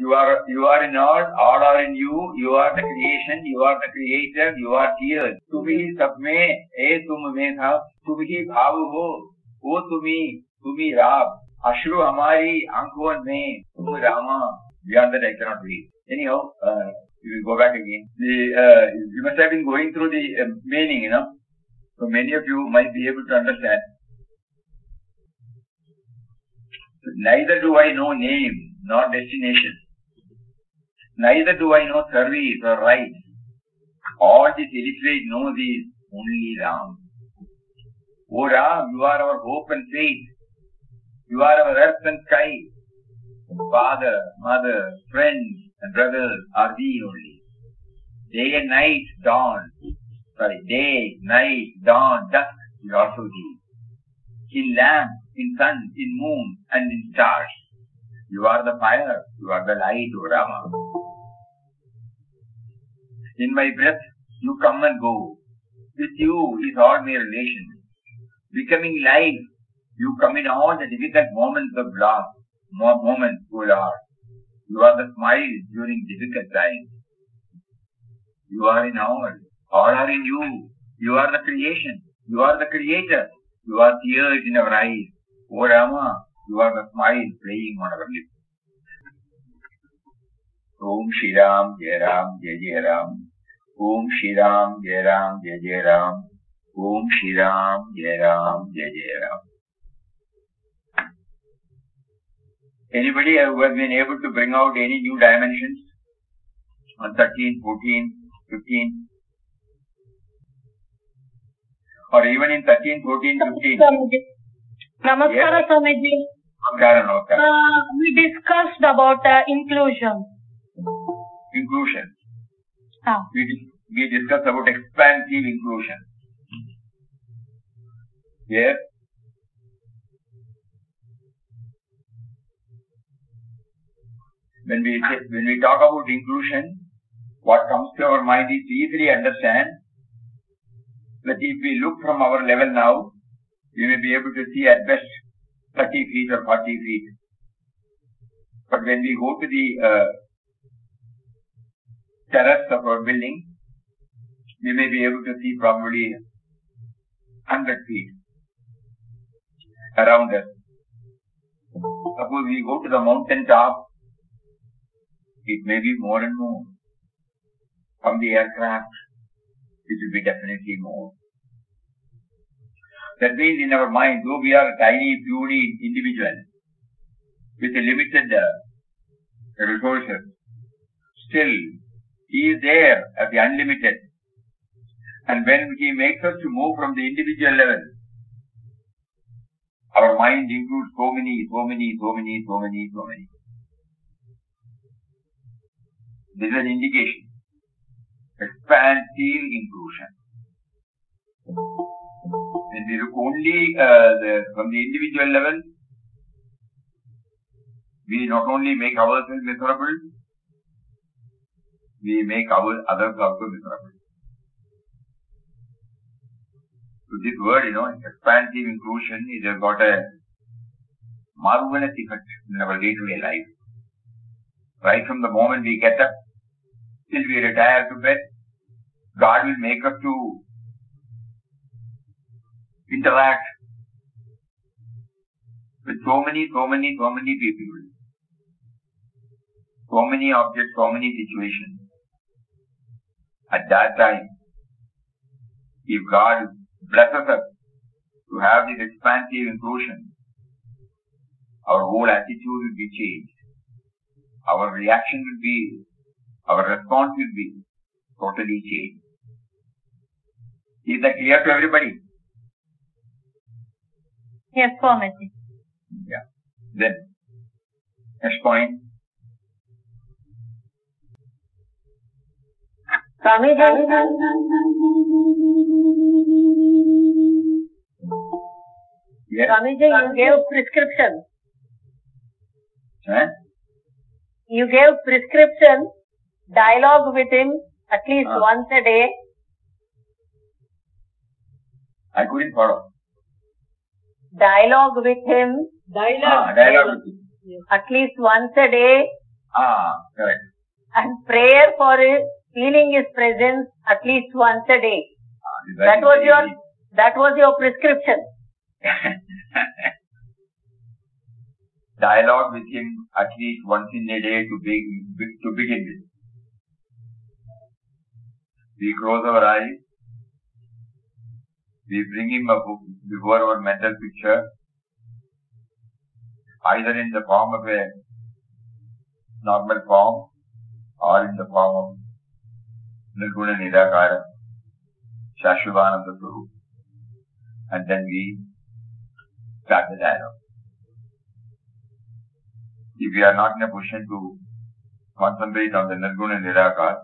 You are in all are in you. You are the creation. You are the creator. You are tears. तुम ही सब में, ए तुम में था. तुम ही भाव हो, वो तुम्ही राम. अश्रु हमारी आंखों में, तुम Rama. Beyond that I cannot read. Anyhow, we will go back again. You must have been going through the meaning, you know. So many of you might be able to understand. Neither do I know name nor destination. Neither do I know service or right. All this illiterate know these only Ram. O Ram, you are our hope and faith. You are our earth and sky. Father, mother, friends and brothers are thee only. Day and night, day, night, dawn, dusk is also thee. In lamp, in sun, in moon and in stars. You are the fire, you are the light, O Rama. In my breath, you come and go. With you is all my relation. Becoming life, you come in all the difficult moments of loss. Moments, O Lord. You are the smile during difficult times. You are in all are in you. You are the creation. You are the creator. You are tears in our eyes. O Rama, you are the smile playing on our lips. Om Shri Ram, Jai Ram, Jai Jai Ram. Om Shri Ram, Jai Ram, Jai Jai Ram. Om Shri Ram, Jai Ram, Jai Jai Ram. Anybody who has been able to bring out any new dimensions on 13, 14, 15? Or even in 13, 14, 15? Namaskara, Swamiji. Namaskara. We discussed about inclusion. Inclusion. Ah. We discussed about expansive inclusion. Yes? When we talk about inclusion, what comes to our mind is to easily understand that if we look from our level now, we may be able to see at best 30 feet or 40 feet. But when we go to the terrace of our building, we may be able to see probably 100 feet around us. Suppose we go to the mountain top, it may be more and more. From the aircraft, it will be definitely more. That means in our mind, though we are a tiny, puny individual with a limited resources, still he is there at the unlimited. And when he makes us to move from the individual level, our mind includes so many. This is an indication. Expansive inclusion. When we look only from the individual level, we not only make ourselves miserable, we make others also miserable. So this word, expansive inclusion, it has got a marvelous effect in our day-to-day life. Right from the moment we get up till we retire to bed, God will make us to interact with so many people, so many objects, so many situations. At that time, if God blesses us to have this expansive inclusion, our whole attitude will be changed. Our reaction will be, our response will be totally changed. Is that clear to everybody? Yes, Swamiji. Yeah. Then, next point. Swamiji. Yes. Swamiji, you gave prescription. Huh? You gave prescription, dialogue with him at least once a day. I couldn't follow. Dialogue with him. Dialogue with him. At least once a day Correct. And prayer for feeling His presence at least once a day. That was your prescription. Dialogue with Him at least once in a day to begin with. We close our eyes. We bring Him up before our mental picture, either in the form of a normal form or in the form of Nirguna Nirakara, Shashvatananda Swarup, and then we start the dialogue. If we are not in a position to concentrate on the Nirguna Nirakara,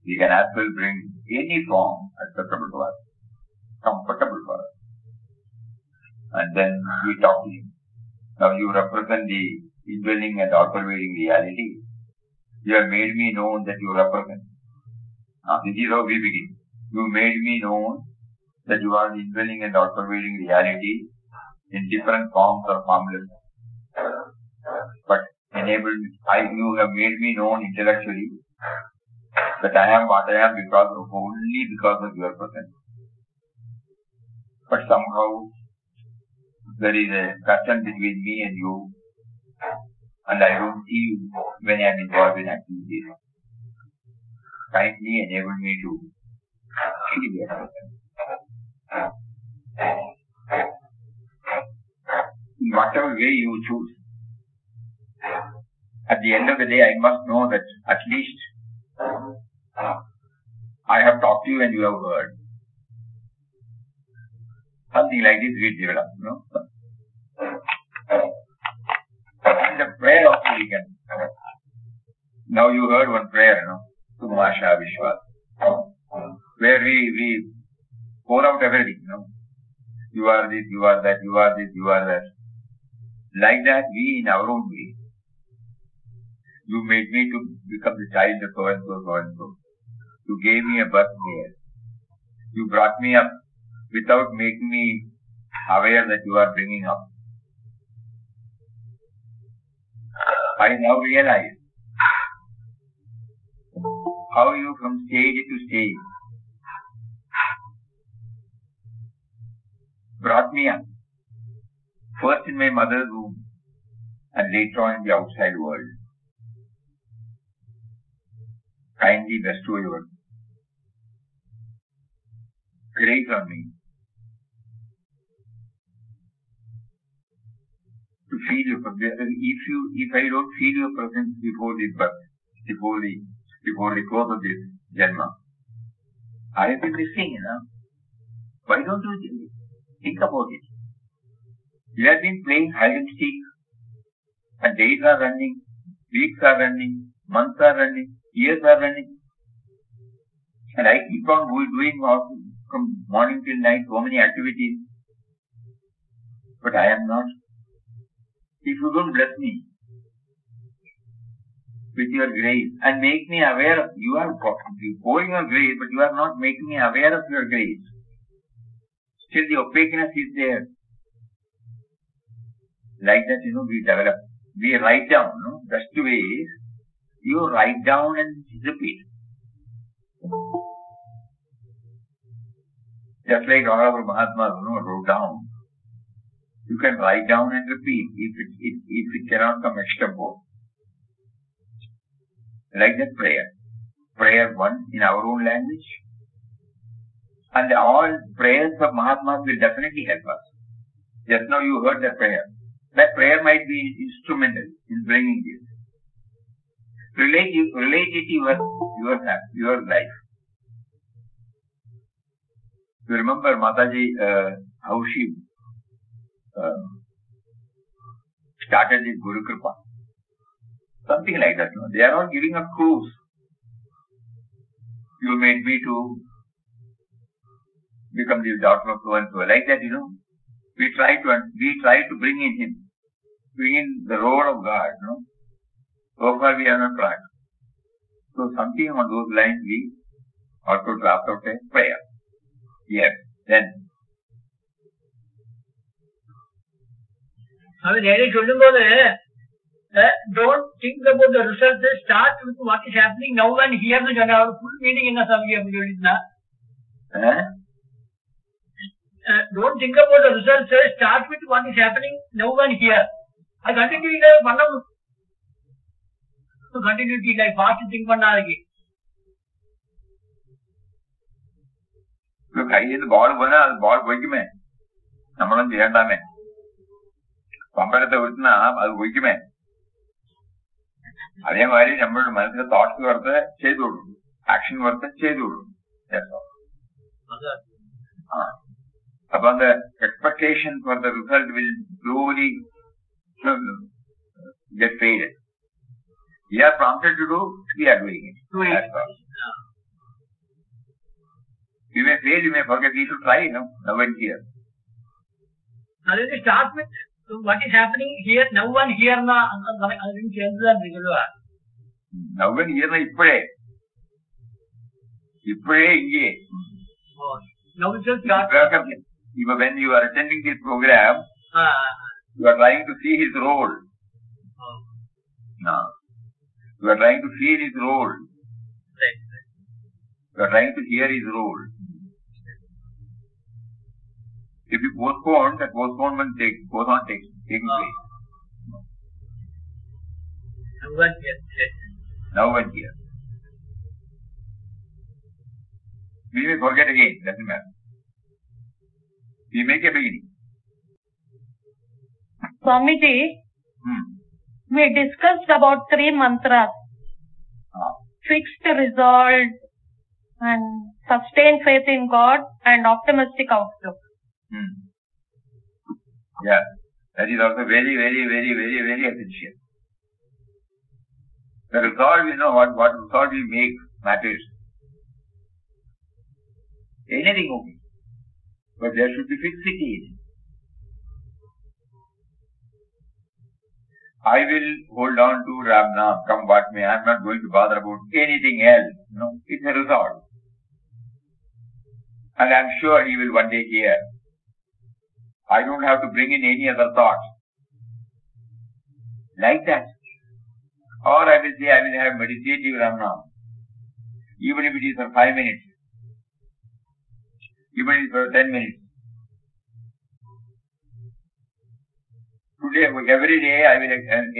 we can as well bring any form acceptable to us, comfortable for us. And then we talk to Him. Now you represent the indwelling and all-pervading reality. You have made me known that you represent. Now this is how we begin. You made me known that you are the indwelling and all-pervading reality in different forms or formless. But you have made me known intellectually that I am what I am only because of your presence. But somehow there is a cushion between me and you, and I don't see you when I am involved in activities. Kindly enable me to feel your presence. In whatever way you choose, at the end of the day, I must know that at least I have talked to you and you have heard. Something like this we develop, And the prayer also we can. Now you heard one prayer, Tumasha Vishwas, where we pour out everything, You are this, you are that, you are this, you are that. Like that, we in our own way. You made me to become the child of so and so, so and so. You gave me a birth here. You brought me up without making me aware that you are bringing up. I now realize how you from stage to stage brought me up. First in my mother's womb and later on in the outside world. Kindly bestow your grace on me to feel your presence. If I don't feel your presence before the birth, before the close of this Janma, I have been missing, Why don't you think about it? You have been playing hide and seek, and days are running, weeks are running, months are running, years are running, and I keep on doing from morning till night so many activities, but I am not. If you don't bless me with your grace and make me aware of, you are pouring your grace, but you are not making me aware of your grace. Still the opaqueness is there. Like that, we develop. We write down, Best way is, you write down and repeat. Just like all our Mahatmas, wrote down. You can write down and repeat if it cannot come extempo. Like that prayer. Prayer one in our own language. And all prayers of Mahatmas will definitely help us. Just now you heard that prayer. That prayer might be instrumental in bringing this. Relate it to your life. You remember Mataji, how she started this Guru Kripa. Something like that. They are all giving us clues. You made me to become the daughter of so and so. Like that, we try to bring in the role of God, So far we have not tried. So something on those lines we also draft out a prayer. Yes, then. அது நேரே சொல்லும்போது don't think about the results. Start with what is happening now and here. The full meaning in the Swami. Don't think about the results. Start with what is happening now and here. I continue to continuity like fast think பண்ணாதீங்க. கையில இருந்து பால் போனா அது பால் போய்க்குமே, நம்மளும் செய்யண்டாமே. பம்பரத்தை விட்டுனா அது போய்க்குமே. அதே மாதிரி நம்மளோட மனசுல தாட்ஸ் வரத செய்து விடும், ஆக்ஷன் வரத செய்து விடும். அப்ப அந்த expectation for the result will slowly get faded. We are prompted to do, we are doing it. That's all. We may fail, we may forget, we should try, now and here. Now let us start with what is happening here, now and here. Now and here, இப்பவே இங்கே. Now it just start. Even when you are attending this program, you are trying to see his role. No. You are trying to feel his role. Right. You are trying to hear his role. If you postpone, that postponement goes on taking place. Now and here. Now and here. We may forget again, doesn't matter. We make a beginning. Swamiji, we discussed about 3 mantras. Fixed resolve and sustained faith in God and optimistic outlook. Yeah, that is also very, very, very, very, very essential. The resolve, what resolve we make matters. Anything okay. But there should be fixity in it. I will hold on to Ram Nam, come what may. I am not going to bother about anything else. It's a resolve. And I am sure he will one day hear. I don't have to bring in any other thoughts. Like that. Or I will say I will have meditative Ram Nam. Even if it is for 5 minutes. Even if it is for 10 minutes. Today, every day I will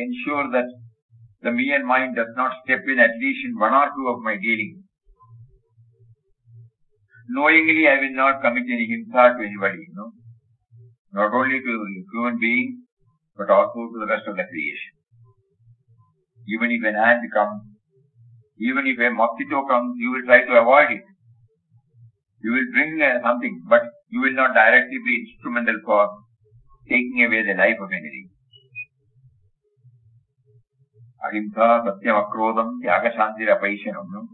ensure that the me and mind does not step in at least in 1 or 2 of my dealings. Knowingly I will not commit any himsa to anybody, Not only to human beings, but also to the rest of the creation. Even if an ant comes, even if a mosquito comes, you will try to avoid it. You will bring something, but you will not directly be instrumental for taking away the life of anything. Ahimsa, Satyam, Akrodham, Tyaga, Shanti, Apaishanam.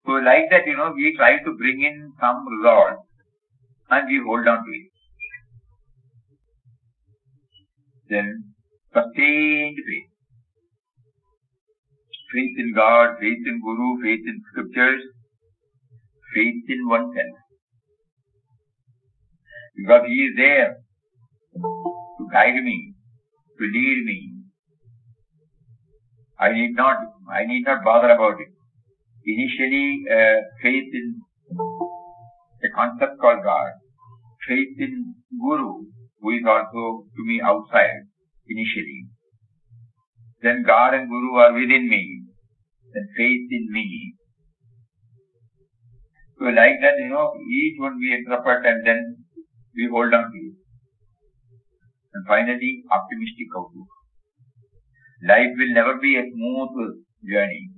So like that, we try to bring in some resolve and we hold on to it. Then, sustained faith. Faith in God, faith in Guru, faith in scriptures, faith in oneself. Because he is there to guide me, to lead me. I need not bother about it. Initially, faith in a concept called God, faith in Guru, who is also to me outside, initially. Then God and Guru are within me, then faith in me. So like that, each one we interpret and then we hold on to it. And finally, optimistic outlook. Life will never be a smooth journey.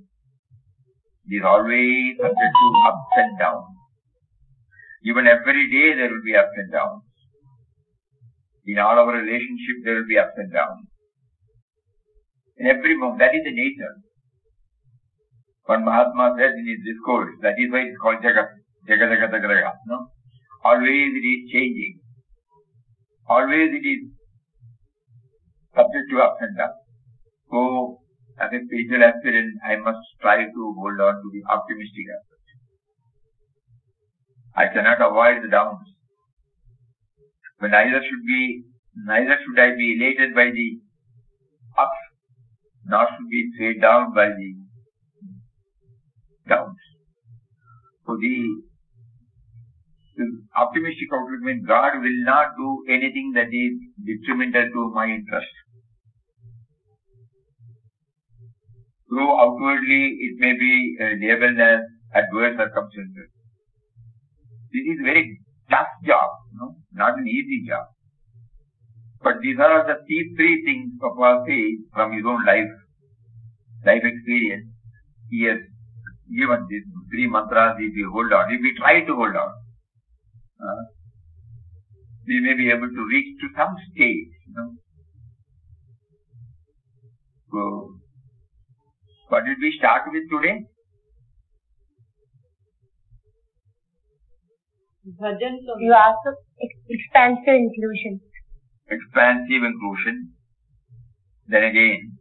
It is always subject to ups and downs. Even every day there will be ups and downs. In all our relationships there will be ups and downs. In every moment, that is the nature. One Mahatma said in his discourse, that is why it is called Jagat, Jagadagadagraga. Always it is changing. Always it is subject to ups and downs. So, as a spiritual aspirant, I must try to hold on to the optimistic aspect. I cannot avoid the downs. But neither should I be elated by the ups not to be weighed down by the doubts. So the optimistic outlook means God will not do anything that is detrimental to my interest. Though outwardly it may be labeled as adverse circumstances. This is a very tough job, not an easy job. But these are all the three things Papa says from his own life experience. He has given these three mantras if we hold on, if we try to hold on. We may be able to reach to some stage, So, what did we start with today? You asked expansive inclusion. Expansive inclusion. Then again,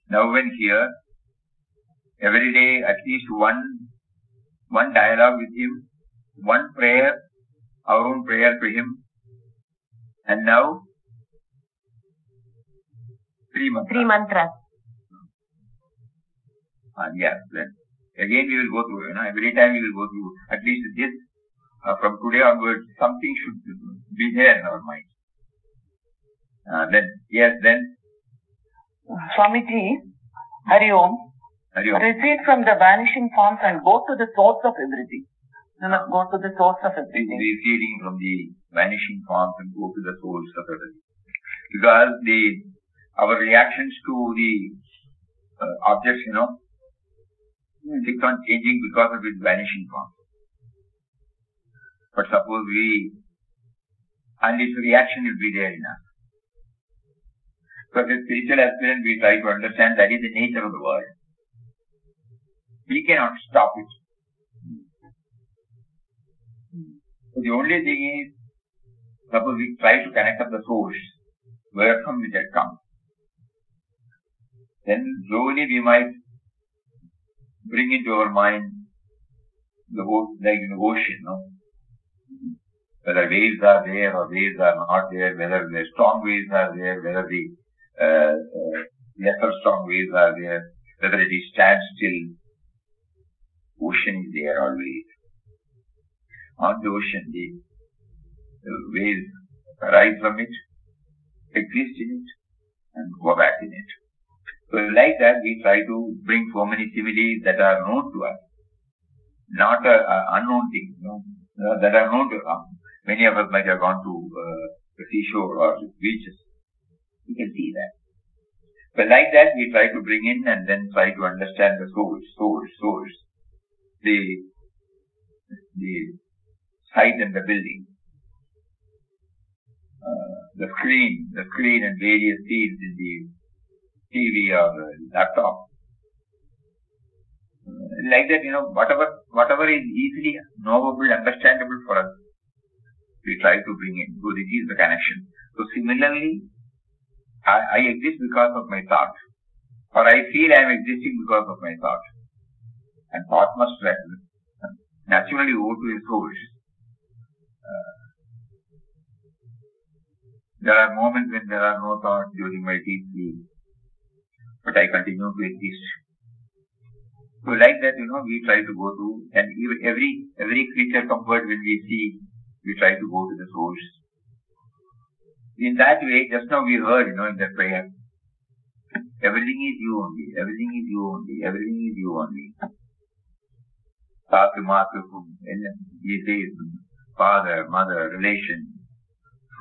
now when here, every day at least one dialogue with him, one prayer, our own prayer to him, and now three mantras. Yeah, then again we will go through, every time we will go through at least this, from today onwards, something should be there in our mind. Then. Swamiji, Hari Om. Recede from the vanishing forms and go to the source of everything. You must go to the source of everything. Receding from the vanishing forms and go to the source of everything. Because our reactions to the objects, keep on changing because of its vanishing form. But suppose and its reaction will be there in us. So as a spiritual aspirant, we try to understand that is the nature of the world. We cannot stop it. So the only thing is, suppose we try to connect up the source, where from which it comes. Then slowly we might bring into our mind the whole, like in the ocean, whether waves are there or waves are not there, whether the strong waves are there, whether the lesser strong waves are there, whether it is standstill. Ocean is there always. On the ocean, the waves arise from it, exist in it, and go back in it. So like that, we try to bring so many similes that are known to us, not unknown things, that are known to us. Many of us might have gone to the seashore or beaches. You can see that. But like that, we try to bring in and then try to understand the source, the site and the building, the screen and various scenes in the TV or laptop. Like that, whatever is easily knowable, understandable for us, we try to bring in. So this is the connection. So similarly, I exist because of my thought, or I feel I am existing because of my thought. And thought must naturally go to a source. There are moments when there are no thoughts during my deep sleep, but I continue to exist. So like that, we try to go to, and every creature comfort when we see, we try to go to the source. In that way, just now we heard, in the prayer, everything is you only, everything is you only, everything is you only. He says, father, mother, relation,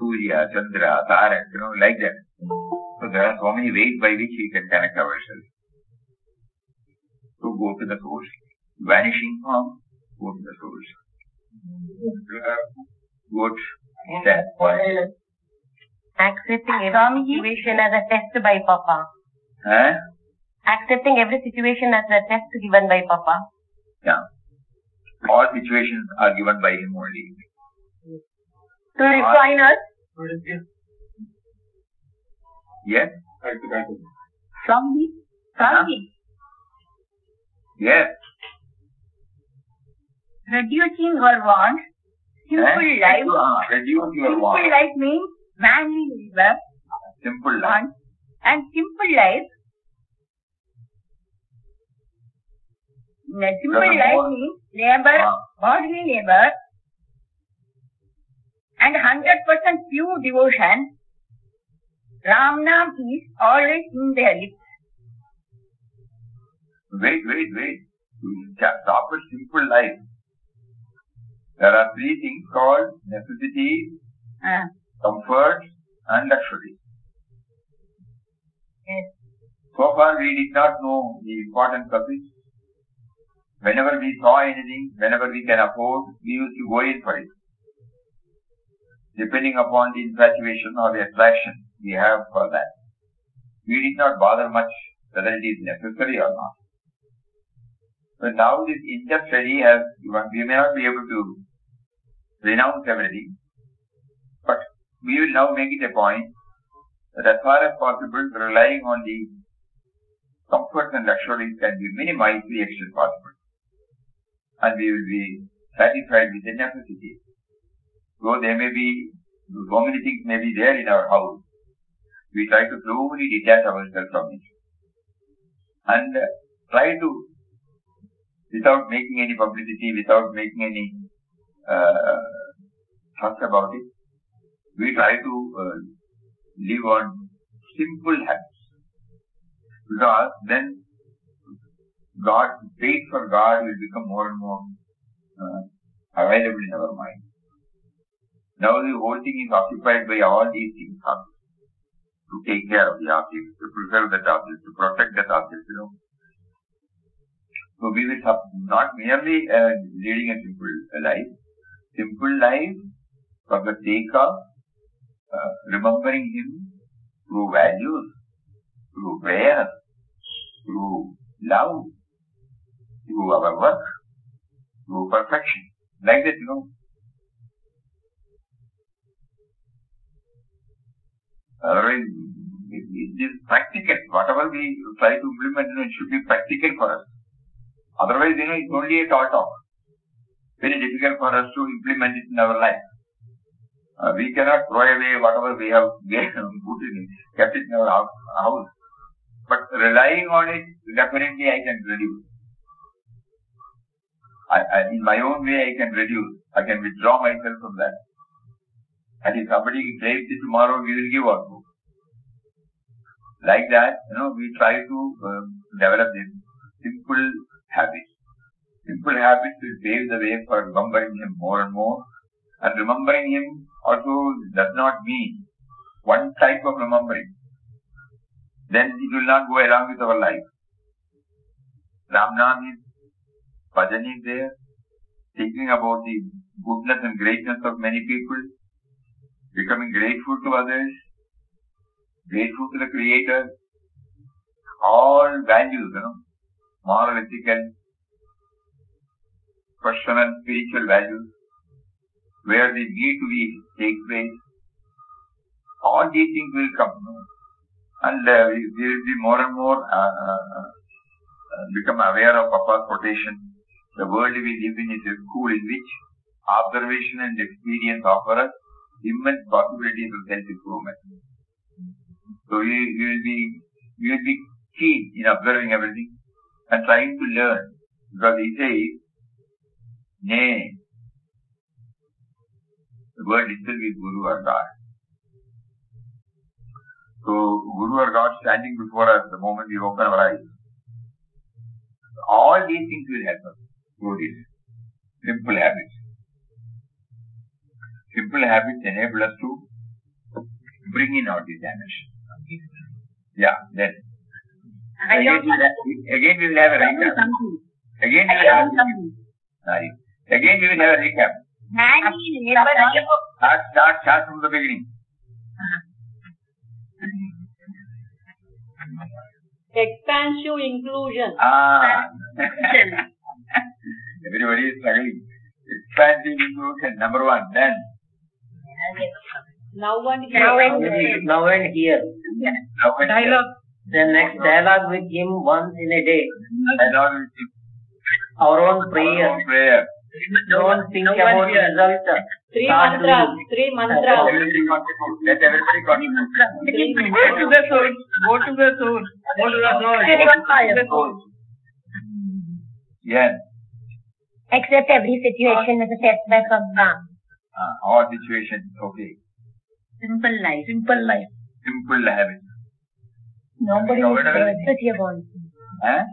Surya, Chandra, Tarak, like that. So there are so many ways by which we can connect ourselves. So go to the source. Vanishing form, go to the source. Good. That point. Accepting every situation as a test by Papa. Accepting every situation as a test given by Papa. Yeah. All situations are given by him only. To refine us. Yes. Swami. Yes. Reducing our wants. Simple life. Reduce your Simple life means manly labor. Simple life. And simple life, means labor, bodily labor, and 100% pure devotion. Ram Nam is always in their lips. Wait. To stop a simple life, there are three things called necessities, comfort, and luxury. Yes. So far we did not know the importance of it. Whenever we saw anything, whenever we can afford, we used to go in for it. Depending upon the infatuation or the attraction we have for that. We did not bother much whether it is necessary or not. But now this in-depth study has, we may not be able to renounce everything, but we will now make it a point that as far as possible, relying on the comforts and luxuries can be minimized to the extent possible. And we will be satisfied with the necessities. Though there may be, so many things may be there in our house, we try to slowly detach ourselves from it. And try to, without making any publicity, without making any fuss about it, we try to live on simple habits. Because then faith for God will become more and more available in our mind. Now the whole thing is occupied by all these things, to take care of the object, to preserve that object, to protect that object, So we will not merely leading a simple life for the sake of remembering Him through values, through prayer, through love, through our work, through perfection. Like that, Otherwise, it is practical. Whatever we try to implement, it should be practical for us. Otherwise, it's only a thought of. Very difficult for us to implement it in our life. We cannot throw away whatever we have kept it in our house. But relying on it, definitely I can reduce. In my own way, I can reduce. I can withdraw myself from that. And if somebody craves it tomorrow, we will give also. Like that, we try to develop this simple habits. Simple habits will pave the way for remembering Him more and more. And remembering Him also does not mean one type of remembering. Then it will not go along with our life. Ram Nam is, Bhajan is there, thinking about the goodness and greatness of many people, becoming grateful to others, grateful to the Creator, all values, moral, ethical, personal, spiritual values, where the need to be take place. All these things will come, and we will be more and more become aware of Papa's quotation. The world we live in is a school in which observation and experience offer us immense possibilities of self-improvement. So we will be keen in observing everything and trying to learn. Because he says, nay, the word itself is Guru or God. So Guru or God standing before us the moment we open our eyes. All these things will help us through this. Simple habits. Simple habits enable us to bring in all these dimensions. Yeah, then. Again we will have a recap. Again we will have a recap. Start from the beginning. Expansive inclusion. Everybody is struggling. Expansive inclusion, number one. Then. Now and here. Dialogue. The next dialogue with Him once in a day. Dialogue with Him. Our own prayer. Our own prayer. Don't think about results. Three mantras. Three mantras. Let everybody contribute. Go to the source. Go to the source. Go to the source. Go to the source. Yes. Accept every situation as a setback of Ram. All situations, okay. Simple life. Simple life. Simple habit. Nobody is there but your own. Huh?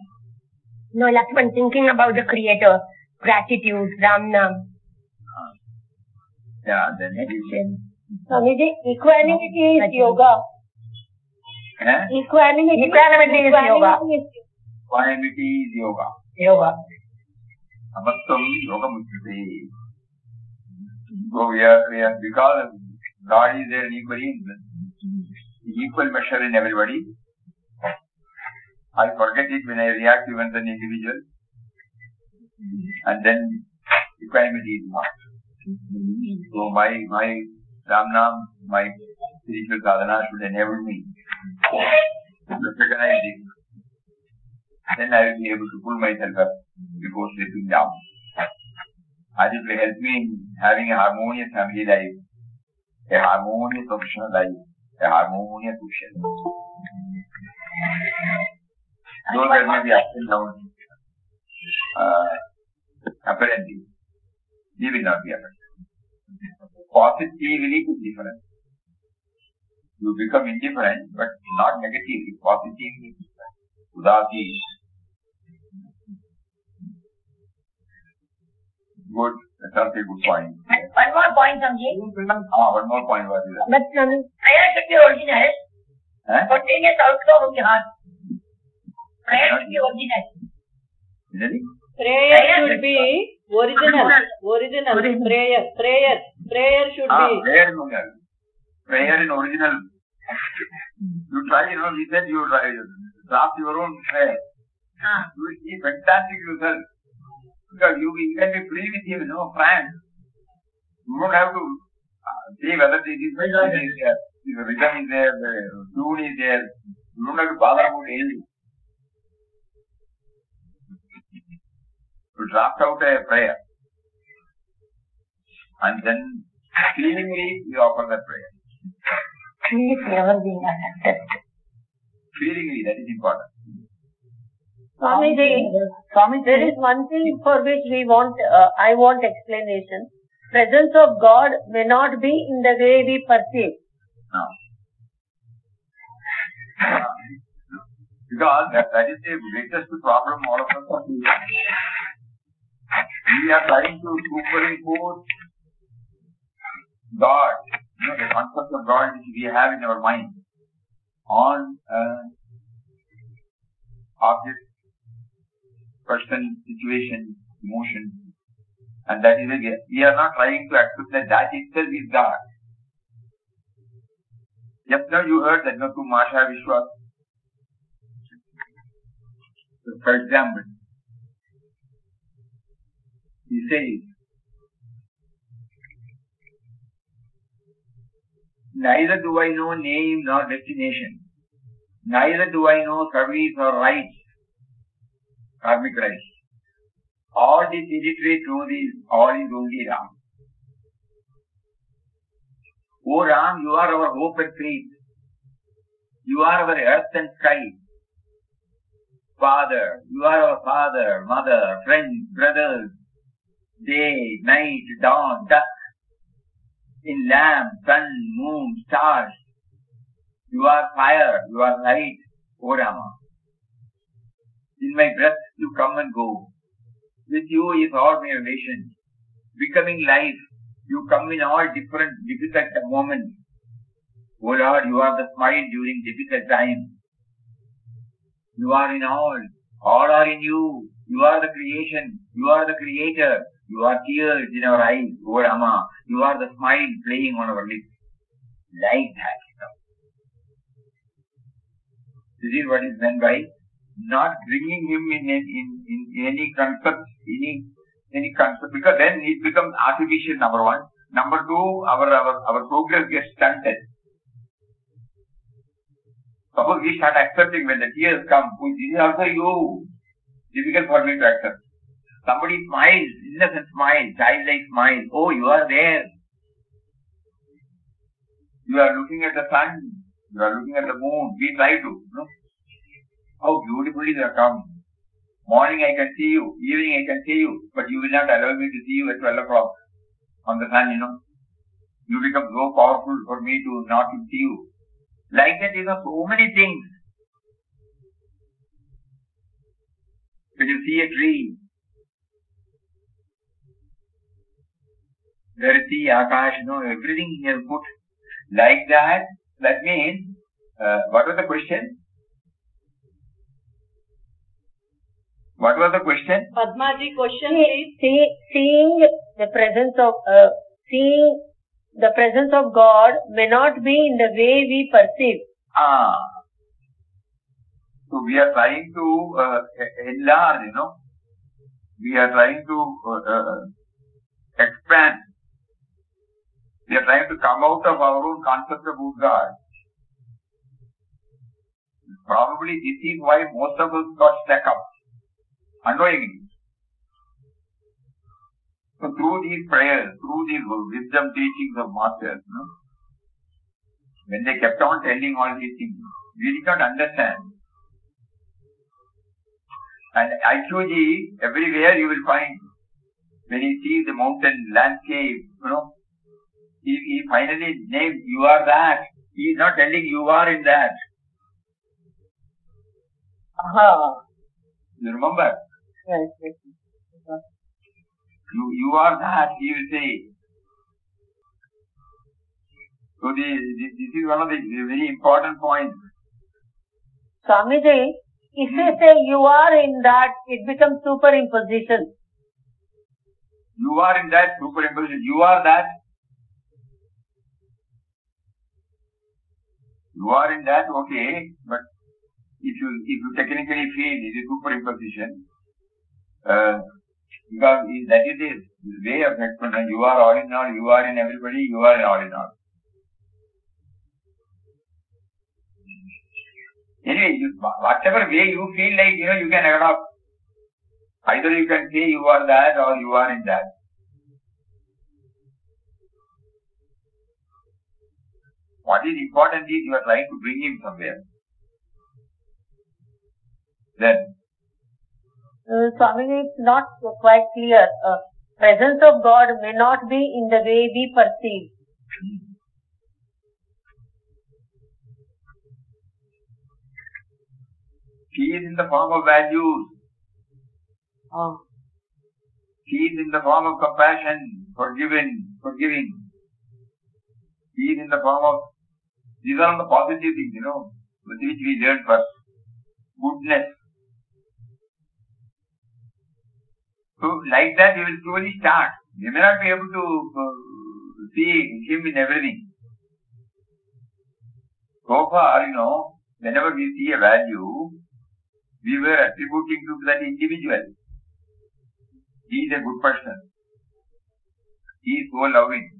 No, Lakshman, thinking about the Creator, gratitude, Ram Nam. Yeah, then Swamiji, equanimity is yoga. Huh? Equanimity is yoga. Equanimity is yoga. Yoga. Amattam yoga muchyate. So we are because God is there in equal measure in everybody. I forget it when I react even as an individual. And then equanimity is not. So my Ramnam, my spiritual sadhana should enable me to recognize it. Then I will be able to pull myself up before slipping down. And it will help me in having a harmonious family life, a harmonious professional life, a harmonious social life. Though there may be ups and downs, apparently, he will not be affected. Positively is different. You become indifferent, but not negatively, positively different. Udasi. Good. That's also a good point. One more point, Swamiji. One more point was that. But Swami, Prayer should be original. Huh? Spontaneous outflow of the heart. Prayer should be original. Really? Prayer should be original. Prayer should be. Prayer in original. Prayer in original. You try, he said you draft your own prayer. You will see fantastic results. Because you can be free with him, frank. You don't have to see whether the rhythm is there, the tune is there. You don't have to bother about anything. To draft out a prayer. And then feelingly we offer that prayer. please never being accepted. Feelingly, that is important. Swamiji, there is one thing for which I want explanation. Presence of God may not be in the way we perceive. No. Because that is the greatest problem all of us are facing. We are trying to superimpose God, the concept of God which we have in our mind on object, person, situation, emotion. And that is again, we are not trying to accept that itself is God. Just now you heard that Naku Masha Vishwas. So for example, he says, neither do I know name nor destination. Neither do I know service or rights, karmic rights. All this illiterate truth is all is only Ram. O Ram, you are our hope and faith. You are our earth and sky. Father, you are our father, mother, friends, brothers, day, night, dawn, dusk, in lamp, sun, moon, stars. You are fire, you are light, O Rama. In my breath you come and go. With you is all my relations. Becoming life, you come in all different difficult moments. O Lord, you are the smile during difficult times. You are in all are in you. You are the creation, you are the creator. You are tears in our eyes, O Rama. You are the smile playing on our lips. Like that. This is what is meant by not bringing him in any concept, any concept, because then it becomes artificial, number one. Number two, our progress gets stunted. Suppose we start accepting when the tears come, this is also you. Difficult for me to accept. Somebody smiles, innocent smile, childlike smile. Oh, you are there. You are looking at the sun, you are looking at the moon. We try to, how beautifully they are coming. Morning I can see you, evening I can see you, but you will not allow me to see you at 12 o'clock on the sun, You become so powerful for me to not to see you. Like that, so many things. When you see a tree, there is the Akash, everything he has put like that. That means, what was the question? What was the question? Padmaji, question please. Seeing the presence of God may not be in the way we perceive. So we are trying to enlarge, We are trying to expand. We are trying to come out of our own concept about God. Probably this is why most of us got stuck up, unknowingly. So through these prayers, through these wisdom teachings of masters, when they kept on telling all these things, we did not understand. And IQG, everywhere you will find, when he sees the mountain landscape, he finally names, you are that. He is not telling you are in that. You remember? Yes. You are that, he will say. So this is one of the very important points. Swamiji, if you say you are in that, it becomes superimposition. You are in that superimposition. You are that. You are in that, okay, but if you technically feel it is superimposition, because that is the way of explanation. You are all in all, you are in everybody, you are in all in all. Anyway, whatever way you feel like, you can adopt. Either you can say you are that or you are in that. What is important is you are trying to bring him somewhere. Then, Swamiji, it's not quite clear. Presence of God may not be in the way we perceive. He is in the form of values. He is in the form of compassion, forgiving. He is in the form of, these are all the positive things, with which we learn first. Goodness. So like that you will slowly start. You may not be able to see him in everything. So far, whenever we see a value, we were attributing to that individual. He is a good person. He is so loving.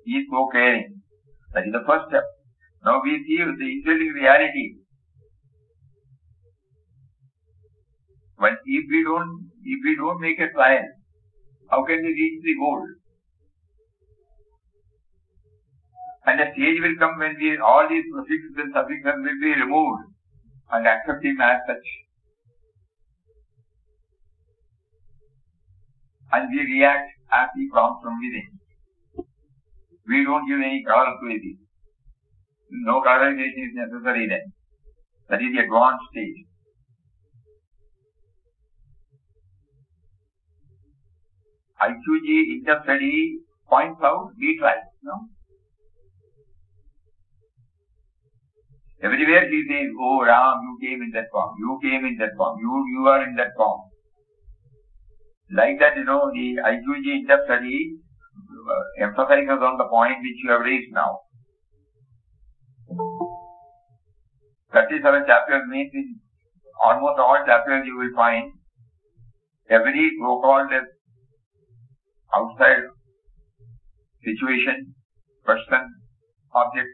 He is so caring. That is the first step. Now we see the intelligent reality. But if we don't make a trial, how can we reach the goal? And a stage will come when all these prefixes and suffixes will be removed and accept him as such. And we react as he prompts from within. We don't give any color to it. No colorization is necessary then. That is the advanced stage. IQG inter-study points out, we try. Everywhere he says, oh Ram, you came in that form, you came in that form, you are in that form. Like that, the IQG inter-study emphasizes on the point which you have raised now. 37 chapters means in almost all chapters you will find every so-called outside situation, person, object,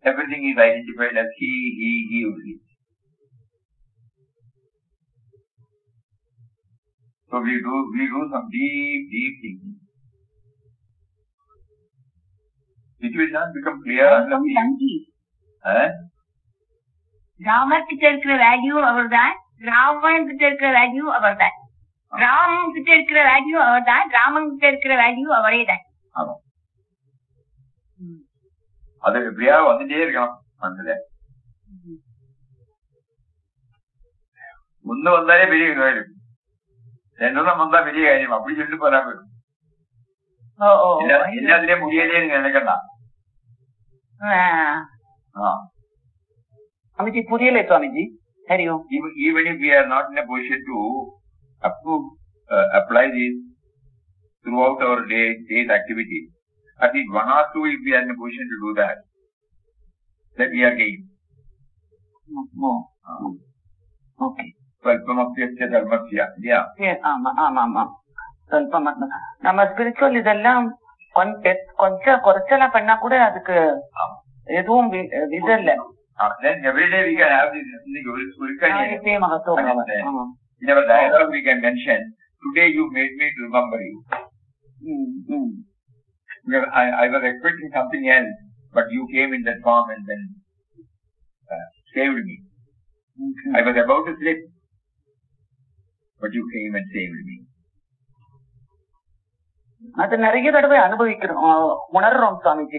everything is identified as he only. So we do some deep thinking. It will not become clear unless Ramar கிட்ட இருக்கிற value அவர் தான், ராவணன் கிட்ட இருக்கிற value அவர் தான், ராமன் கிட்ட இருக்கிற value அவர் தான், ராமன் கிட்ட இருக்கிற வேல்யூ அவரே தான். அது எப்படியா வந்துட்டே இருக்கணும் மனசுல. ஒண்ணு வந்தாலே பெரிய காரியம், ரெண்டும் வந்தா பெரிய காரியம் அப்படி சொல்லிட்டு போறாங்க. எல்லாத்திலயும் முடியலையே நீங்க நினைக்கலாம். Swamiji, puriyale Swamiji. Hari Om. Even if we are not in a position to apply this throughout our day's activity, at least 1 or 2 if we are in a position to do that we are gained. Okay. Swalpamatyasya dharmasya. Yeah. ஆமா. சொல்பம் நம்ம spiritual இதெல்லாம் கொஞ்சம் குறைச்சலா பண்ணா கூட அதுக்கு எதுவும் இது இல்ல. Then every day we can have this in our dialogue we can mention, today you made me to remember you. I was expecting something else, but you came in that form and then saved me. I was about to slip, but you came and saved me. அது நிறைய தடவை அனுபவிக்கிறோம், உணர்றோம் சுவாமிஜி.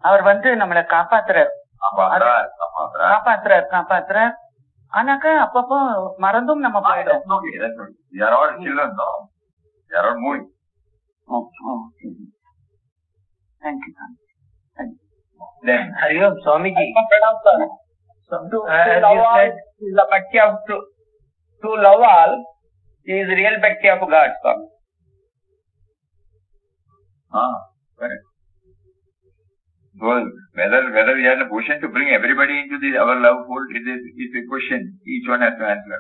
அவர் நம்மளை காப்பாத்துறார். ஆனாக்கா அப்பப்போ மறந்தும் நம்ம போயிடும். Hari Om Swamiji. The bhakti of to love all is real bhakti of God. Correct. Well, whether we are in a position to bring everybody into our love fold is a question each one has to answer.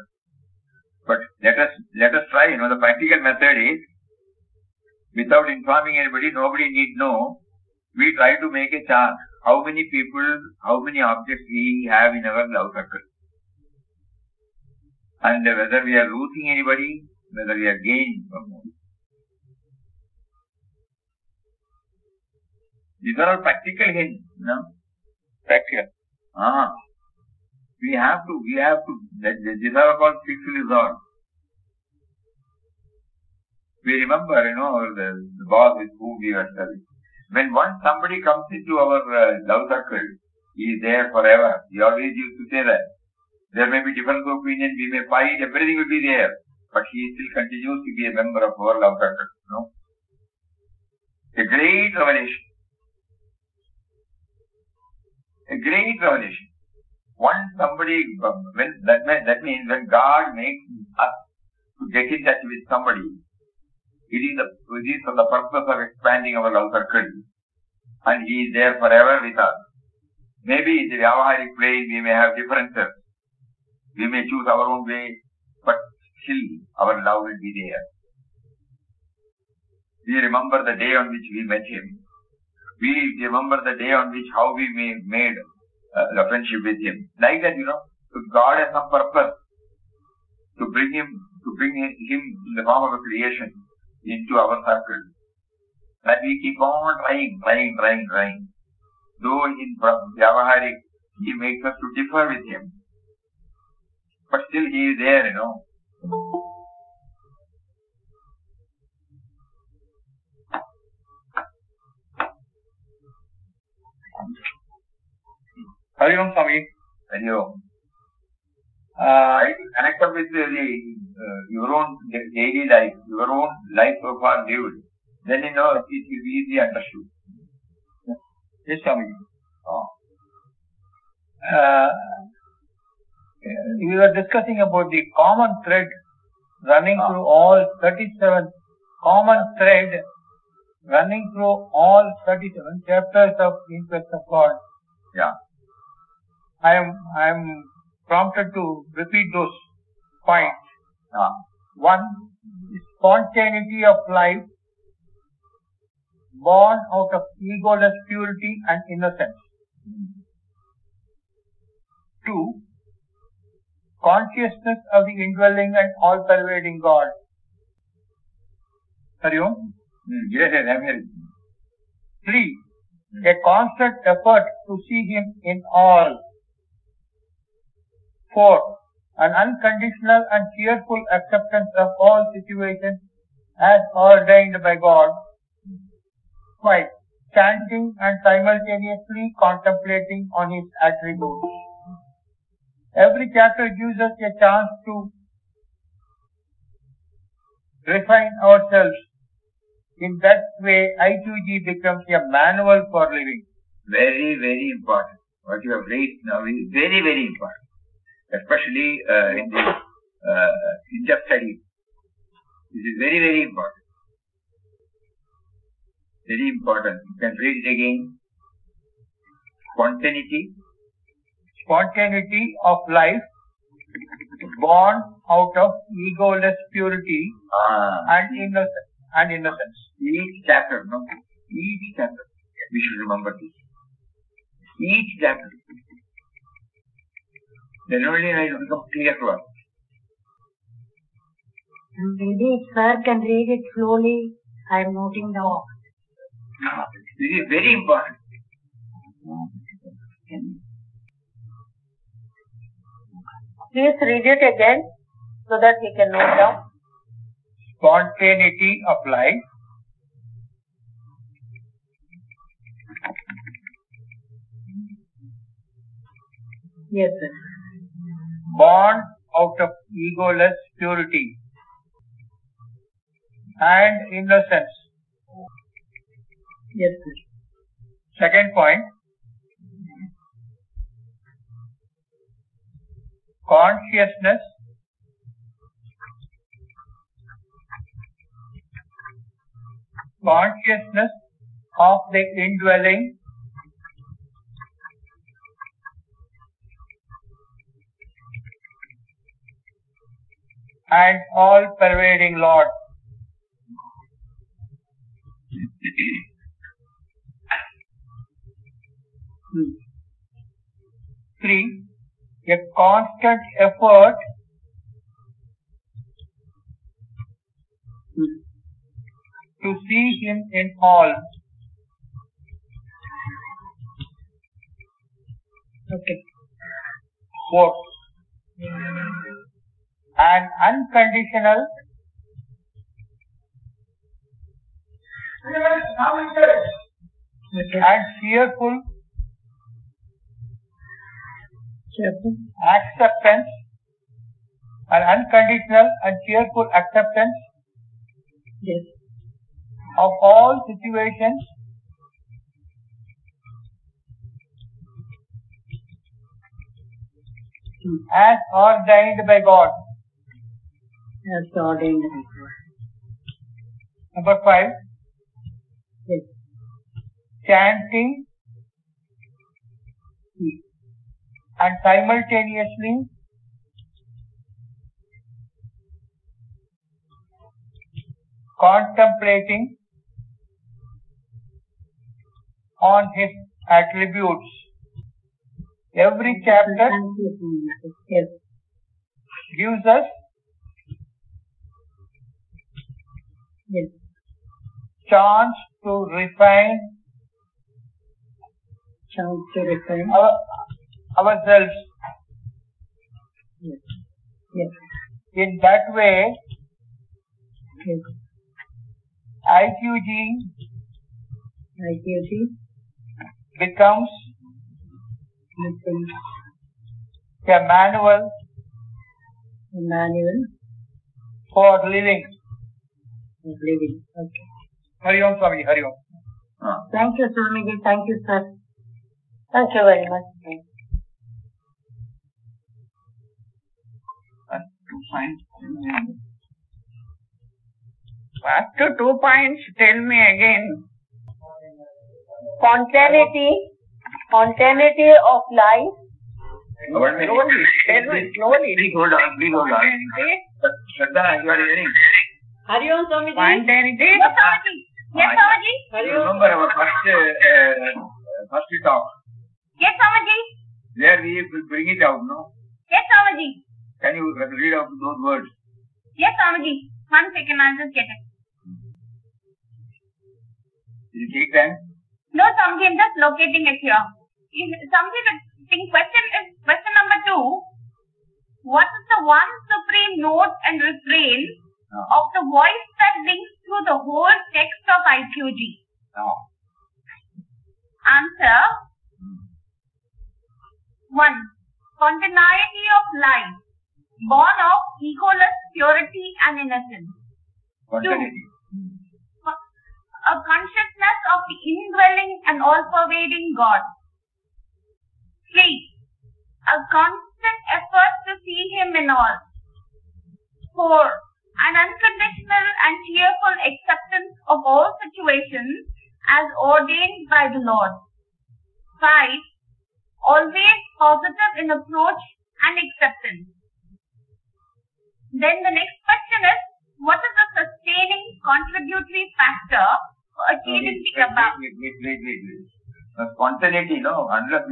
But let us try. The practical method is, without informing anybody, nobody need know. We try to make a chart. How many people, how many objects we have in our love circle, and whether we are losing anybody, whether we are gaining from them. These are all practical hints, Practical. We have to, these are called fixed resolve. We remember, the boss with whom we are serving. When once somebody comes into our love circle, he is there forever. We always used to say that. There may be different opinions, we may fight, everything will be there, but he still continues to be a member of our love circle, A great revelation. A great revelation. Once somebody, that means when God makes us to get in touch with somebody, it is for the purpose of expanding our love circle, and he is there forever with us. Maybe in the Vyavaharic plane we may have differences, we may choose our own way, but still our love will be there. We remember the day on which we met him. We remember the day on which how we made the friendship with him. Like that, so God has some purpose to bring him in the form of a creation into our circle. That we keep on trying. Though in Vyavaharic he makes us to differ with him, but still he is there, Hari Om Swami. Hari Om. Connected with your own daily life, your own life so far lived, then it will be easily understood. Yes, Swami. We were discussing about the common thread running through all 37 chapters of Inquest of God. Yeah. I am prompted to repeat those points. One, the spontaneity of life born out of egoless purity and innocence. 2, consciousness of the indwelling and all-pervading God. Hari Om? Yes, I'm here. 3, A constant effort to see Him in all. 4. An unconditional and cheerful acceptance of all situations as ordained by God. 5. Chanting and simultaneously contemplating on His attributes. Every chapter gives us a chance to refine ourselves. In that way, I2G becomes a manual for living. Very, very important. What you have raised now is very, very important. Especially in the inter-study. This is very, very important. Very important. You can read it again. Spontaneity of life born out of egoless purity and innocence. Each chapter, we should remember this. Each chapter. Then only it will become clear to us. Maybe sir can read it slowly. I am noting down. This is very important. Please read it again so that we can note down. Spontaneity of life Yes, sir. born out of egoless purity and innocence. Yes, sir. Second point, consciousness of the indwelling and all-pervading Lord. Three, a constant effort to see Him in all. Okay. 4. An unconditional and cheerful acceptance, an unconditional and cheerful acceptance Yes. of all situations as ordained by God. As ordained. Number 5, Yes. chanting and simultaneously contemplating on His attributes. Every chapter Yes. gives us Yes. chance to refine Chance to refine. ourselves. Yes. Yes. In that way, Yes. I2G becomes a manual for living. Okay. Hari Om Swami, Hari Om. Thank you, Swamiji. Thank you, sir. Thank you very much. After 2 points, tell me again. Spontaneity of life. Slowly. Tell me slowly. Please hold on. Shraddha, you are hearing. Hari Om Swamiji. Spontaneity. Yes, Swamiji. Yes, Swamiji. Hari Om. Remember our first talk. Yes, Swamiji. There we will bring it out, no? Yes, Swamiji. Can you read out those words? Yes, Swamiji. 1 second, I'll just get it. Will you take time? No, Swamiji, I'm just locating it here. Swamiji, question number 2. What is the one supreme note and refrain of the voice that rings through the whole text of IQG? Answer. 1. Spontaneity of life, born of egoless purity and innocence. 2. A consciousness of the indwelling and all-pervading God. 3. A constant effort to see Him in all. 4. An unconditional and cheerful acceptance of all situations as ordained by the Lord. 5. Always positive in approach and acceptance. Then the next question is, what is the sustaining contributory factor for achieving the above? Wait. Spontaneity, no, unless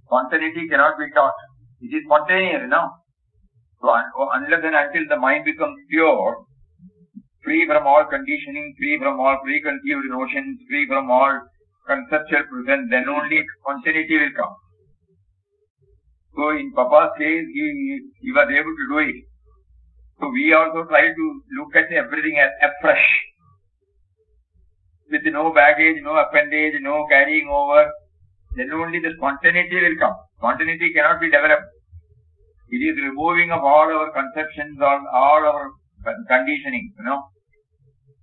spontaneity cannot be taught. It is spontaneous, So unless and until the mind becomes pure, free from all conditioning, free from all preconceived notions, free from all conceptual presence, then only spontaneity will come. So in Papa's case, he was able to do it. So we also try to look at everything as afresh. With no baggage, no appendage, no carrying over, then only the spontaneity will come. Spontaneity cannot be developed. It is removing of all our conceptions, all our conditioning,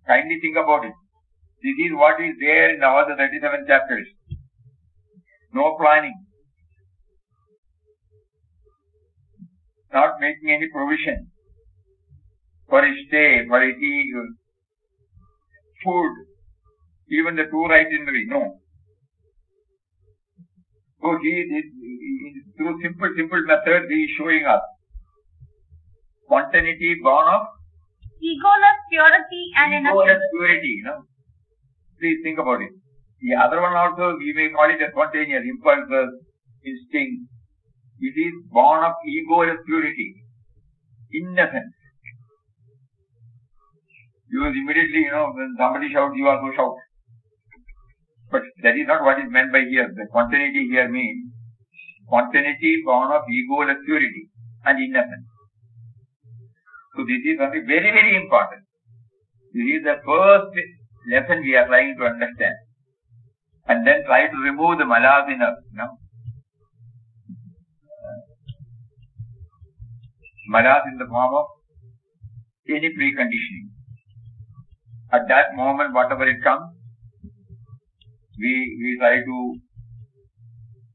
Kindly think about it. This is what is there in all the 37 chapters. No planning. Not making any provision for his stay, for his eat, food, even the true itinerary, no. So through simple methods, he is showing us spontaneity born of egoless purity and innocence. Purity, Please think about it. The other one also, we may call it a spontaneous impulses, instinct. It is born of egoless purity, innocence. You will immediately, when somebody shouts, you also shout. But that is not what is meant by here. The spontaneity here means spontaneity born of egoless purity and innocence. So this is something very, very important. This is the first lesson we are trying to understand. And then try to remove the malas in us, Malas in the form of any preconditioning. At that moment, whatever it comes, we try to,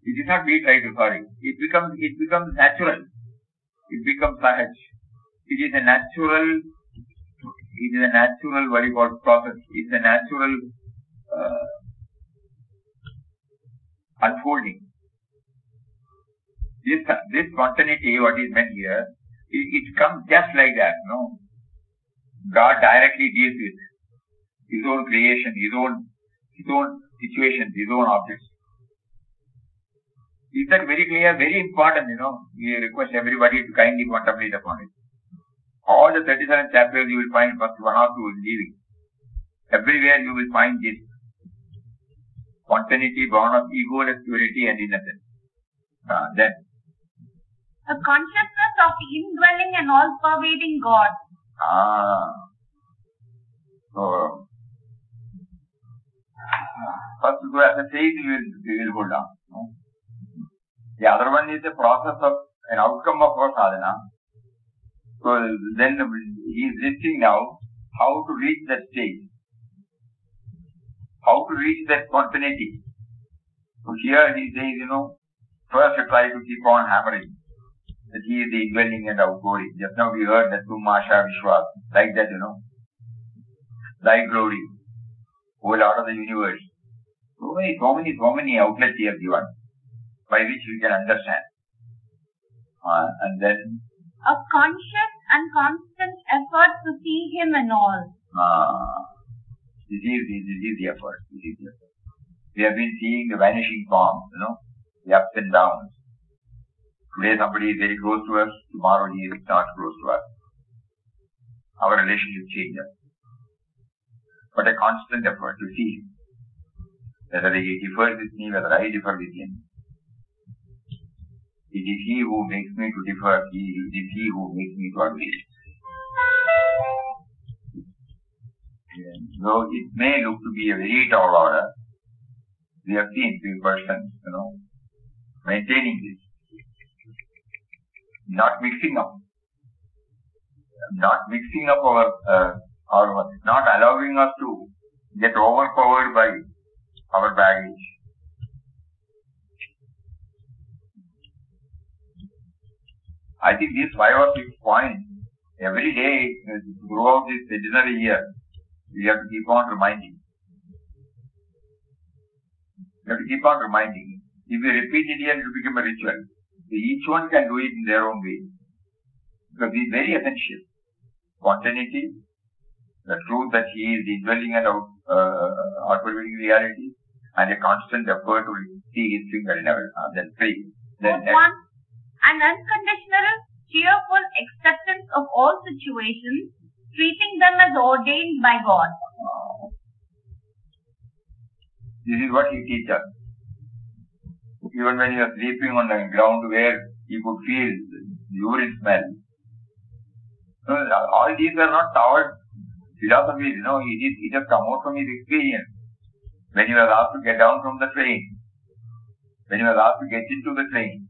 it is not we try to, sorry. It becomes natural. It becomes sahaj. It is a natural, what you call process. It is a natural unfolding. This spontaneity, what is meant here, it comes just like that, God directly deals with His own creation, His own situations, His own objects. Is that very clear? Very important, We request everybody to kindly contemplate upon it. All the 37 chapters you will find first 1 or 2 is leaving. Everywhere you will find this spontaneity born of egoless purity and innocence. Then a consciousness of the indwelling and all-pervading God. So first as a faith we will go down. The other one is the process of an outcome of our sadhana. So then he is listing now how to reach that stage. How to reach that spontaneity. So here he says, first try to keep on hammering that he is the indwelling and outgoing. Just now we heard that Tum Asha Vishwas, like that, Thy glory, O Lord of the universe. So many outlets he has given by which we can understand. And then a conscious and constant effort to see Him in all. This is the effort. We have been seeing the vanishing forms, the ups and downs. Today somebody is very close to us, tomorrow he is not close to us. Our relationship changes. But a constant effort to see Him. whether he differs with me, whether I differ with him. It is he who makes me to differ. It is he who makes me to agree. Though it may look to be a very tall order, we have seen three persons, maintaining this, not mixing up our not allowing us to get overpowered by our baggage. I think these 5 or 6 points, every day, throughout this centenary year, we have to keep on reminding. If we repeat it here, it will become a ritual. So each one can do it in their own way. Because it is very essential. Spontaneity, the truth that he is the indwelling and outwarding reality, and a constant effort to see his finger in our then free. Then one, an unconditional, cheerful acceptance of all situations, treating them as ordained by God. This is what he teaches us. Even when he was sleeping on the ground where he could feel the urine smell. All these are not our philosophies, it has come out from his experience. When he was asked to get down from the train, when he was asked to get into the train,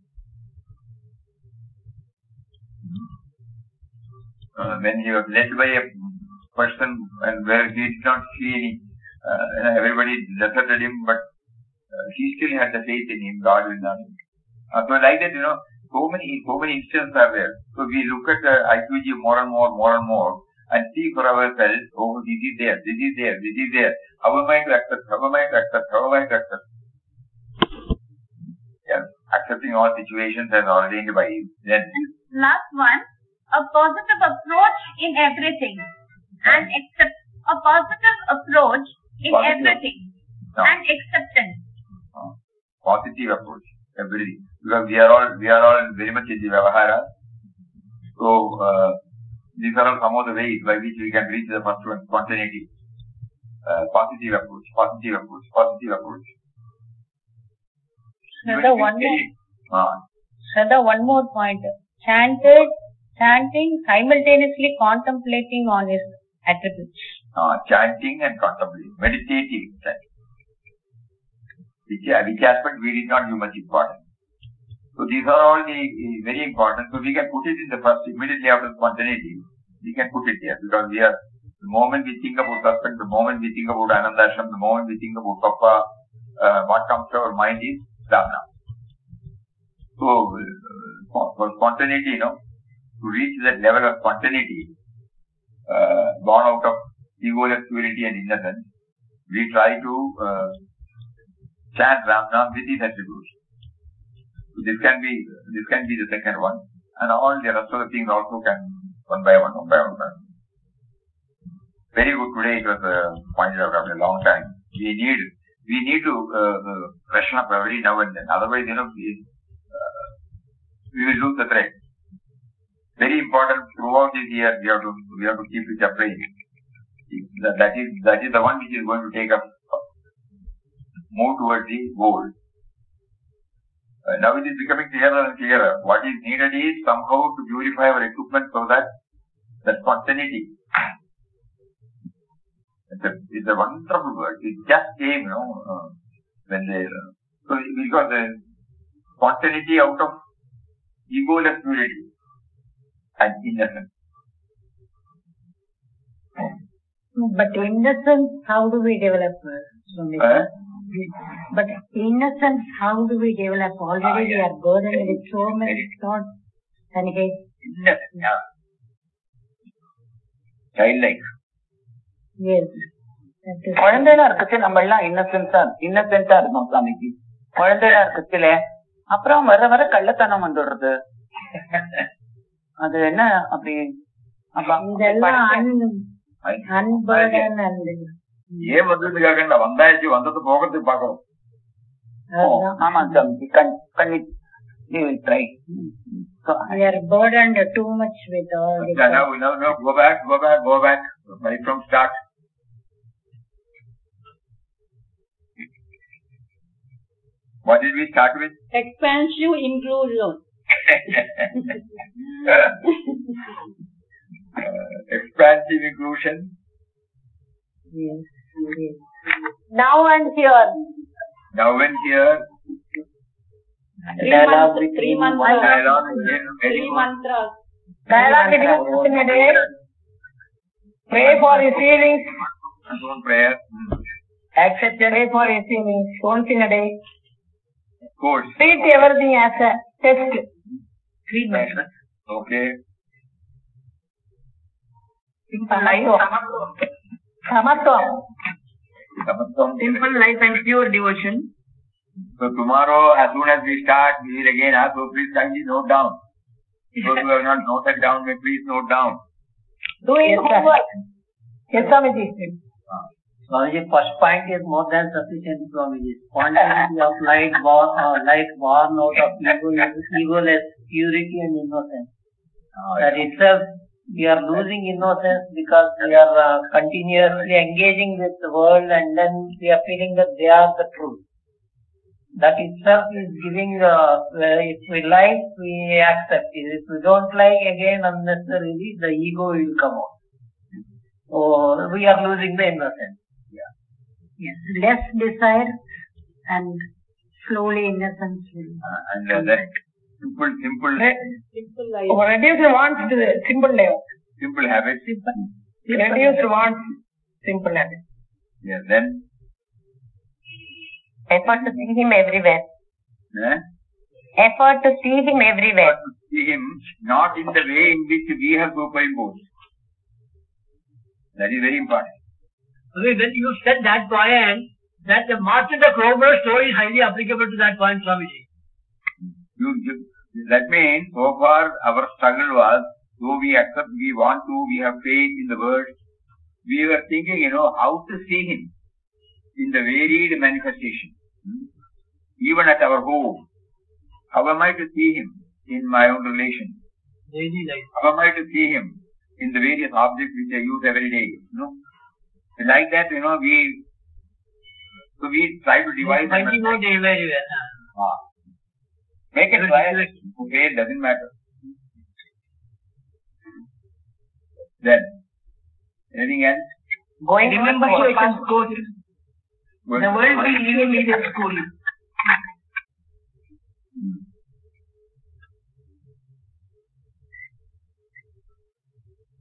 when he was led by a person and where he did not see any, everybody deserted him, but he still had the faith in him, God will know him. So like that, so many instances are there. So we look at the IQG more and more, and see for ourselves, oh, this is there. How am I to accept? Yeah, accepting all situations as ordained by him. Then last one, a positive approach in everything, and a positive approach in everything, and acceptance. Positive approach, everything. Because we are all very much in the Vyavahara. So, these are all some of the ways by which we can reach the first one, spontaneity. Positive approach. Shraddha, one more point. Chanting, simultaneously contemplating on his attributes. Chanting and contemplating. Meditative chanting. Which aspect we did not give much importance. So these are all the very important. So we can put it in the first, immediately after spontaneity, we can put it here. Because the moment we think about Satsang, the moment we think about Anandashram, the moment we think about Papa, what comes to our mind is Dhamma. So, for spontaneity, to reach that level of spontaneity, born out of egoless purity and innocence, we try to chant Ramnam with his attributes. So this can be the second one, and all the rest of the things also can one by one. Very good. Today it was pointed out after a long time. We need to freshen up every now and then. Otherwise, we will lose the thread. Very important throughout this year. We have to keep it upright. That is the one which is going to take us move towards the goal. Now it is becoming clearer and clearer. What is needed is somehow to purify our equipment so that the spontaneity. It's a wonderful word. It just came, when because the spontaneity out of egoless purity and innocence. But innocence, how do we develop? But innocence, how do we develop? Already we are burdened with so many thoughts and hate. Childlike. Yes. குழந்தைகளா இருக்கச்சு நம்ம எல்லாம் இன்னசென்டா இருந்தோம் சாமிக்கு. குழந்தைகளா இருக்கச்சுல அப்புறம் வர கள்ளத்தனம் வந்துடுறது. அது என்ன அப்படி ஏன் வந்ததுக்காக வந்தாச்சு வந்தது போகிறதுக்கு பாக்கணும். ஆமா சாமி, try. So we are burdened too much with all this. No, go back, right from start. What did we start with? Expansive inclusion. Expansive inclusion. Now and here. Now and here. Dialogue with three mantras. Dialogue with Three mantras. Dialogue in a day. Pray for receiving. One prayer. Accept pray for receiving. Once in a day. Of course. Treat everything as a test. Okay. Samatvam. Simple life and pure devotion. So tomorrow, as soon as we start, we will again ask, so please kindly note down. Those who have not noted down, may please note down. Doing homework. Yes, Swamiji. Swamiji, first point is more than sufficient, Swamiji. Spontaneity of light born out of egoless purity and innocence. That itself, we are losing innocence because we are continuously engaging with the world and then we are feeling that they are the truth. That itself is giving, if we like, we accept it. If we don't like, again unnecessarily, the ego will come out. So, we are losing the innocence. Yes, less desire and slowly innocence will. And then simple Simple life. Reduce wants to simple life. simple habits. Reduce wants simple habits. Yes, then. Effort to see him everywhere. Eh? Effort to see him everywhere. To see him not in the way in which we have superimposed. That is very important. Okay, when you said that point, that the Martin the Crowbar story is highly applicable to that point, Swamiji. That means, so far our struggle was, though we accept, we want to, we have faith in the word, we were thinking, how to see him in the varied manifestation. Even at our home, how am I to see him in my own relation? Daily life. How am I to see him in the various objects which I use every day? Like that, we try to devise. Finding out very well. Make it try. Okay, it doesn't matter. Then, anything else? Remember to school. The world we live in is a school.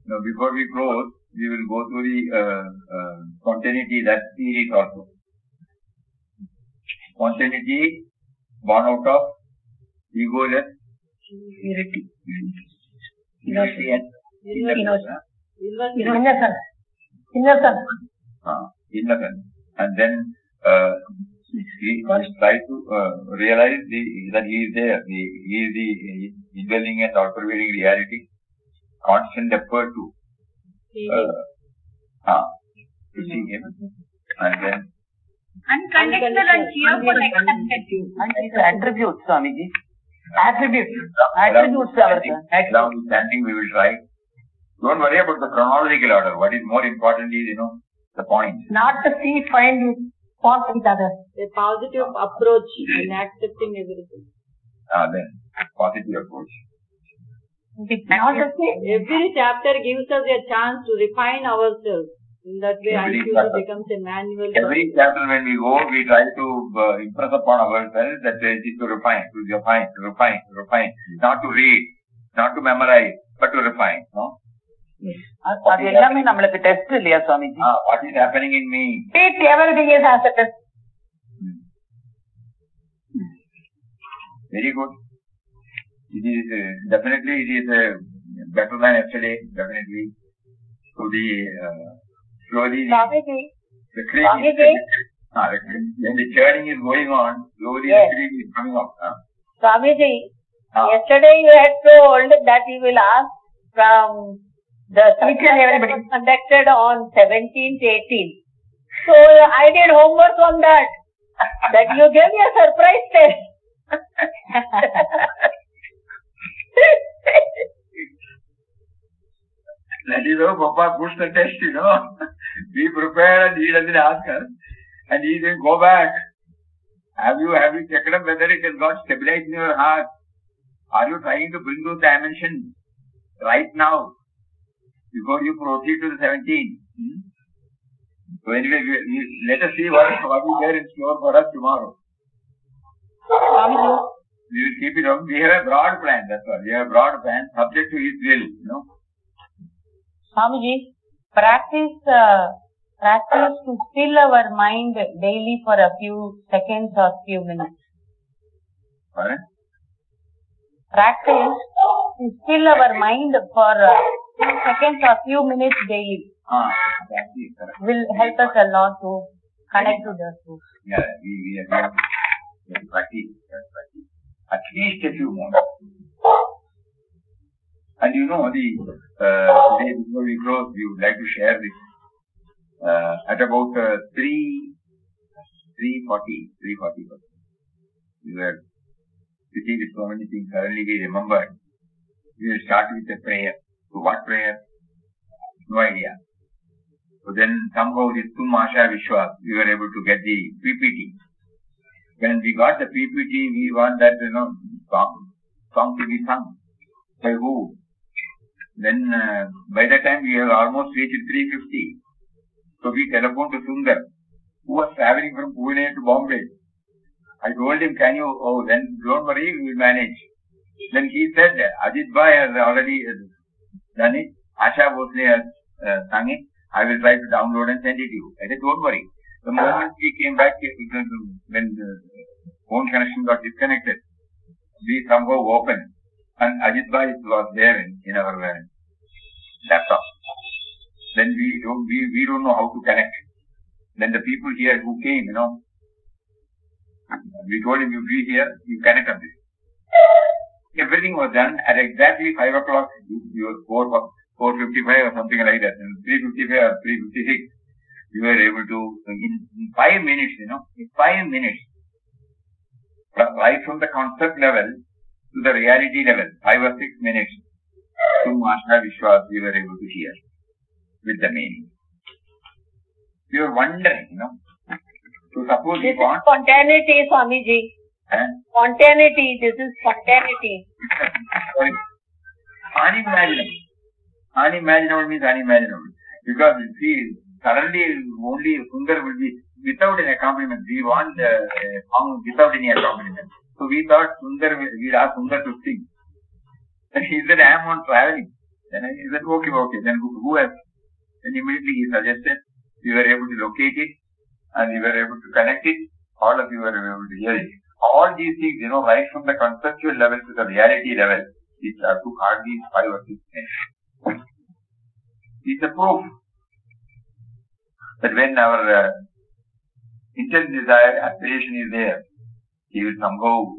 Now, before we close, we will go through the spontaneity, that series also. Spontaneity born out of egoless purity. Innocence. And then he must try to realize that he is there. He is the indwelling and all-pervading reality. Constant effort to see him. And then Unconditional and cheerful acceptance. And his attributes, Swamiji. Attributes are down standing we will try. Don't worry about the chronological order. What is more important is, the point. Not to see, find fault with others. A positive approach in accepting everything. Then positive approach. Not to see. Every chapter gives us a chance to refine ourselves. In that way, IQU becomes a manual. Every chapter when we go, we try to impress upon ourselves that it is to refine. Not to read, not to memorize, but to refine. No? அது எல்லாமே நம்மளுக்கு test இல்லையா Swamiji? What is happening in me? Treat everything is as a test. Very good. It is definitely better than yesterday. Definitely. So slowly when the churning is going on, slowly the feeling is coming up. Swamiji, yesterday you had told that you will ask from the Satsang that was conducted on 17th, 18th. So I did homework on that. That you gave me a surprise test. That is how Papa puts the test, We prepare and he doesn't ask us. And he then go back. Have you checked up whether it has got stabilized in your heart? Are you trying to bring those dimensions right now before you proceed to the 17? So anyway, let us see what is there in store for us tomorrow. We will keep it on. We have a broad plan, that's all. We have a broad plan subject to His will, Swamiji, practice to still our mind daily for a few seconds or few minutes. Pardon? Practice to still our mind for a few seconds or few minutes daily. That is correct. Will help us a lot to connect to the truth. Yeah, we have to practice. At least a few moments. And today before we close, we would like to share this. At about 3:40, we were sitting with so many things. Suddenly we remembered. We will start with a prayer. So what prayer? No idea. So then somehow this Tum Asha Vishwas, we were able to get the PPT. When we got the PPT, we want that, song to be sung. By who? Then, by that time, we have almost reached 3:50. So we telephoned to Sundar, who was traveling from Pune to Bombay. I told him, then don't worry, we will manage. Then he said, Ajit Bhai has already done it. Asha Bhosle has sung it. I will try to download and send it to you. I said, don't worry. The moment we came back, when the phone connection got disconnected, we somehow opened. And Ajit Bhai was there in our laptop. Then we don't know how to connect. Then the people here who came, we told him, you be here, you connect on this. Everything was done at exactly 5 o'clock, you were 4:55 or something like that. And 3:55 or 3:56, we were able to, in 5 minutes, in 5 minutes, right from the concept level to the reality level, 5 or 6 minutes, to Ashna Vishwas, we were able to hear with the meaning. We were wondering, So suppose this is spontaneity, Swamiji. Spontaneity, this is spontaneity. Sorry. Unimaginable. Unimaginable means unimaginable. Because see, suddenly only Sundar will be without an accompaniment. We want a song without any accompaniment. So we thought we'll ask Sundar to sing. And he said, I am on traveling. Then he said, okay. Then who else? Then immediately he suggested, we were able to locate it and we were able to connect it. All of you were able to hear it. All these things, right from the conceptual level to the reality level, it took hardly 5 or 6 minutes. It's a proof that when our intense desire, aspiration is there, he will somehow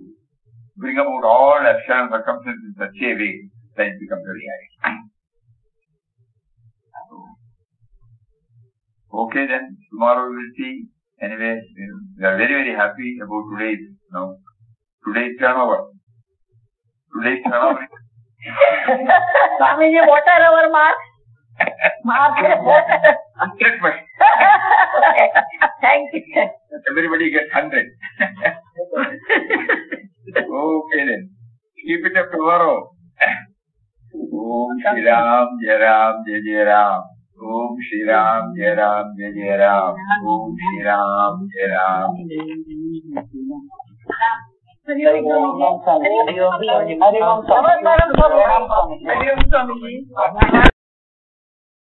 bring about all external circumstances in such a way that it becomes a reality. Okay then, tomorrow we will see. Anyway, we are very, very happy about today's turnover. Swamiji, what are our marks? 100%. Thank you. Everybody gets 100. Okay then. Keep it up tomorrow. Om Shri Ram, Jai Ram, Jai Jai Ram. Om Shri Ram, Jai Ram, Jai Jai Ram. Om Shri Ram, Jai Ram. Hari Om Swamiji.